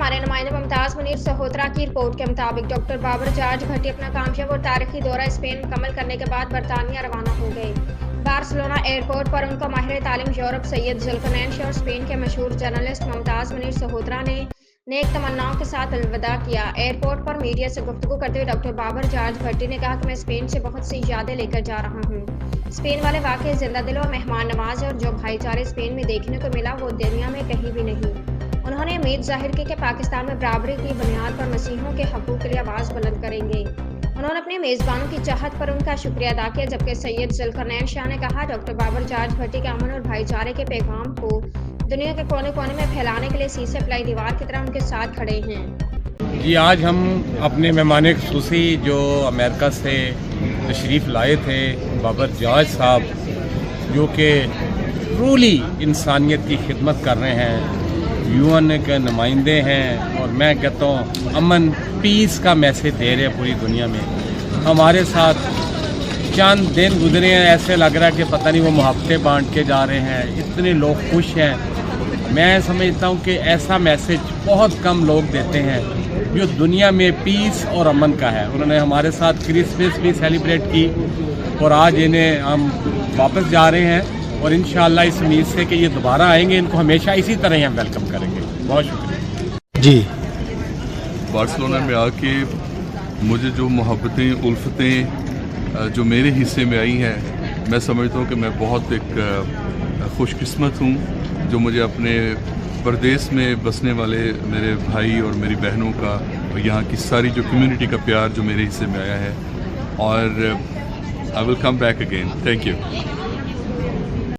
ہمارے نمائندے ممتاز منیر سہوترا کی رپورٹ کے مطابق ڈاکٹر بابر جارج بھٹی اپنا کامیاب اور تاریخی دورہ اسپین مکمل کرنے کے بعد برطانیہ روانہ ہو گئے۔ بارسلونا ایئرپورٹ پر ان کو ماہر تعلیم یورپ سید ذوالقرنین شاہ اور اسپین کے مشہور جرنلسٹ ممتاز منیر سہوترا نے نیک تمناؤں کے ساتھ الوداع کیا۔ ایئرپورٹ پر میڈیا سے گفتگو کرتے ہوئے ڈاکٹر بابر جارج بھٹی نے کہا کہ میں اسپین سے بہت سی یادیں لے کر جا رہا ہوں۔ اسپین والے واقعی زندہ دل اور مہمان نواز ہیں اور جو بھائی چارے اسپین میں دیکھنے کو ملا وہ دنیا میں کہیں بھی نہیں۔ انہوں نے امید ظاہر کی کہ پاکستان میں برابری کی بنیاد پر مسیحیوں کے حقوق کے لیے آواز بلند کریں گے۔ انہوں نے اپنے میزبانوں کی چاہت پر ان کا شکریہ ادا کیا، جبکہ سید ذوالقرنین شاہ نے کہا ڈاکٹر بابر جارج بھٹی کے امن اور بھائی چارے کے پیغام کو دنیا کے کونے کونے میں پھیلانے کے لیے سیسے پلائی دیوار کی طرح ان کے ساتھ کھڑے ہیں۔ جی آج ہم اپنے مہمان خصوصی جو امریکہ سے تشریف لائے تھے بابر جارج صاحب، جو کہ ٹرولی انسانیت کی خدمت کر رہے ہیں، UN کے نمائندے ہیں، اور میں کہتا ہوں امن پیس کا میسیج دے رہے ہیں پوری دنیا میں۔ ہمارے ساتھ چند دن گزرے ہیں، ایسے لگ رہا ہے کہ پتہ نہیں وہ محبتیں بانٹ کے جا رہے ہیں، اتنے لوگ خوش ہیں۔ میں سمجھتا ہوں کہ ایسا میسیج بہت کم لوگ دیتے ہیں جو دنیا میں پیس اور امن کا ہے۔ انہوں نے ہمارے ساتھ کرسمس بھی سیلیبریٹ کی اور آج انہیں ہم واپس جا رہے ہیں، اور انشاءاللہ اس امید سے کہ یہ دوبارہ آئیں گے، ان کو ہمیشہ اسی طرح ہی ہم ویلکم کریں گے۔ بہت شکریہ۔ جی بارسلونا میں آ کے مجھے جو محبتیں الفتیں جو میرے حصے میں آئی ہیں، میں سمجھتا ہوں کہ میں بہت ایک خوش قسمت ہوں جو مجھے اپنے پردیس میں بسنے والے میرے بھائی اور میری بہنوں کا اور یہاں کی ساری جو کمیونٹی کا پیار جو میرے حصے میں آیا ہے، اور I will come back again. Thank you.